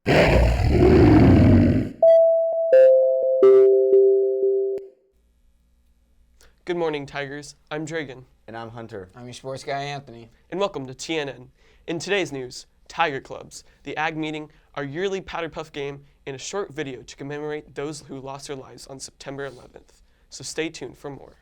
Good morning, Tigers. I'm Dragan. And I'm Hunter. I'm your sports guy, Anthony. And welcome to TNN. In today's news, Tiger Clubs, the Ag Meeting, our yearly Powder Puff game, and a short video to commemorate those who lost their lives on September 11th. So stay tuned for more.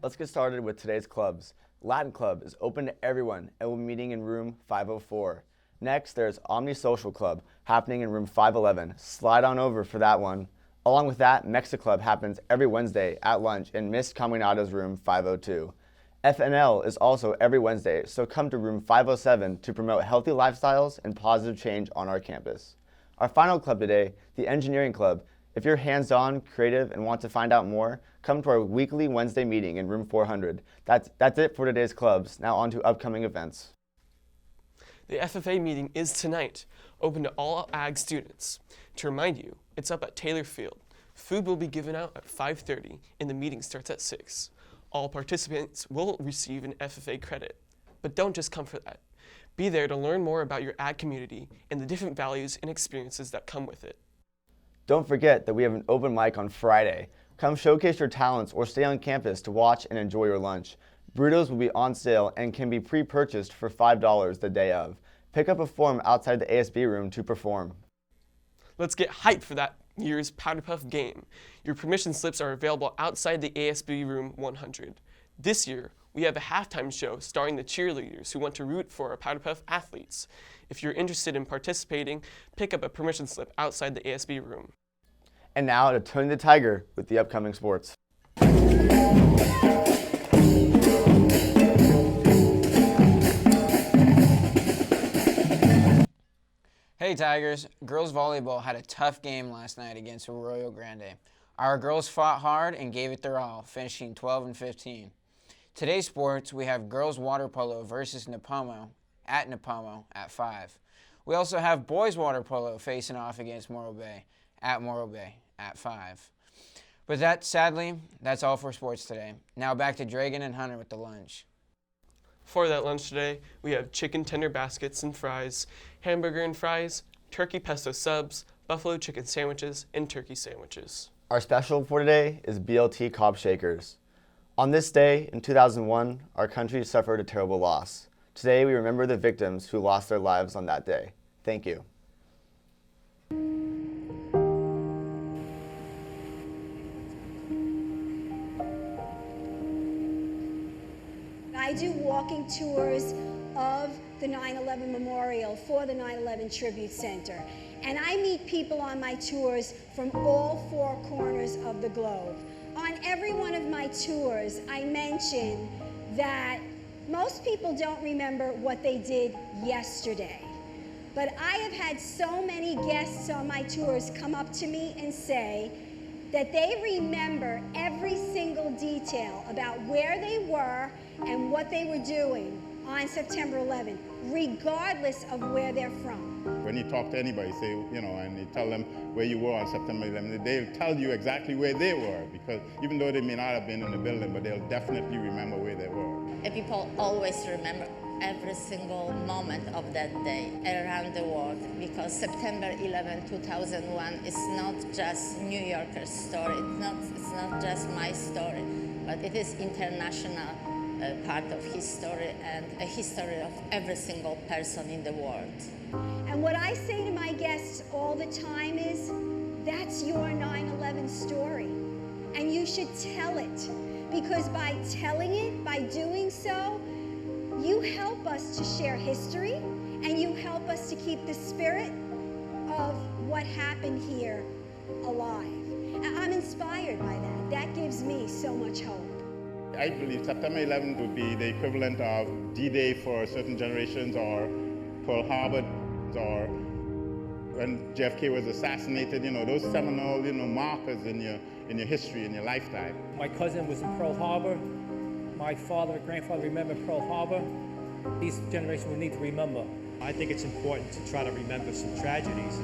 Let's get started with today's clubs. Latin Club is open to everyone and will be meeting in room 504. Next, there's Omni Social Club happening in room 511. Slide on over for that one. Along with that, Mexa Club happens every Wednesday at lunch in Miss Caminada's room 502. FNL is also every Wednesday, so come to room 507 to promote healthy lifestyles and positive change on our campus. Our final club today, the Engineering Club. If you're hands-on, creative, and want to find out more, come to our weekly Wednesday meeting in room 400. That's it for today's clubs. Now on to upcoming events. The FFA meeting is tonight, open to all Ag students. To remind you, it's up at Taylor Field. Food will be given out at 5:30 and the meeting starts at 6. All participants will receive an FFA credit. But don't just come for that. Be there to learn more about your Ag community and the different values and experiences that come with it. Don't forget that we have an open mic on Friday. Come showcase your talents or stay on campus to watch and enjoy your lunch. Burritos will be on sale and can be pre-purchased for $5 the day of. Pick up a form outside the ASB room to perform. Let's get hyped for that year's Powder Puff game. Your permission slips are available outside the ASB room 100. This year, we have a halftime show starring the cheerleaders who want to root for our Powder Puff athletes. If you're interested in participating, pick up a permission slip outside the ASB room. And now to Tony the Tiger with the upcoming sports. Hey Tigers, girls volleyball had a tough game last night against Arroyo Grande. Our girls fought hard and gave it their all, finishing 12-15. Today's sports, we have girls water polo versus Nipomo at 5. We also have boys water polo facing off against Morro Bay at 5. But sadly, that's all for sports today. Now back to Dragan and Hunter with the lunch. For that lunch today, we have chicken tender baskets and fries, hamburger and fries, turkey pesto subs, buffalo chicken sandwiches, and turkey sandwiches. Our special for today is BLT Cobb Shakers. On this day in 2001, our country suffered a terrible loss. Today we remember the victims who lost their lives on that day. Thank you. I do walking tours of the 9/11 Memorial for the 9/11 Tribute Center. And I meet people on my tours from all 4 corners of the globe. On every one of my tours, I mention that most people don't remember what they did yesterday. But I have had so many guests on my tours come up to me and say that they remember every single detail about where they were and what they were doing on September 11th, regardless of where they're from. When you talk to anybody, say, and you tell them where you were on September 11th, they'll tell you exactly where they were, because even though they may not have been in the building, but they'll definitely remember where they were. And people always remember every single moment of that day around the world, because September 11, 2001 is not just New Yorker's story, it's not just my story, but it is international part of history and a history of every single person in the world. And what I say to my guests all the time is, that's your 9/11 story, and you should tell it, because by telling it, by doing so, you help us to share history, and you help us to keep the spirit of what happened here alive. And I'm inspired by that. That gives me so much hope. I believe September 11th would be the equivalent of D-Day for certain generations, or Pearl Harbor, or when JFK was assassinated. Those seminal, markers in your history, in your lifetime. My cousin was in Pearl Harbor. My father and grandfather remembered Pearl Harbor. These generations will need to remember. I think it's important to try to remember some tragedies,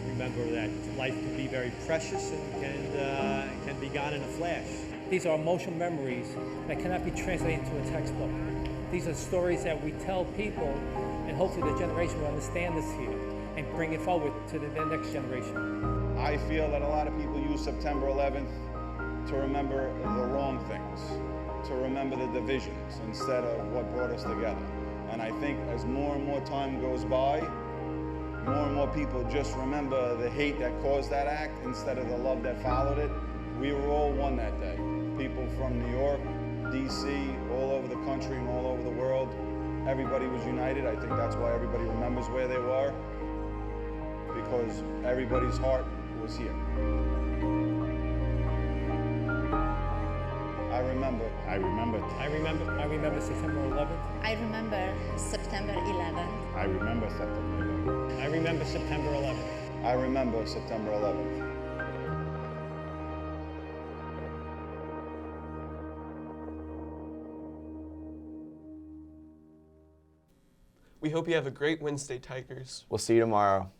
remember remember that life can be very precious and can be gone in a flash. These are emotional memories that cannot be translated into a textbook. These are stories that we tell people, and hopefully the generation will understand this here and bring it forward to the next generation. I feel that a lot of people use September 11th to remember the wrong things, to remember the divisions instead of what brought us together. And I think as more and more time goes by, more and more people just remember the hate that caused that act instead of the love that followed it. We were all one that day. People from New York, DC, all over the country and all over the world. Everybody was united. I think that's why everybody remembers where they were, because everybody's heart was here. I remember September 11th. I remember September 11th. I remember September 11th. I remember September 11th. I remember September 11th. We hope you have a great Wednesday, Tigers. We'll see you tomorrow.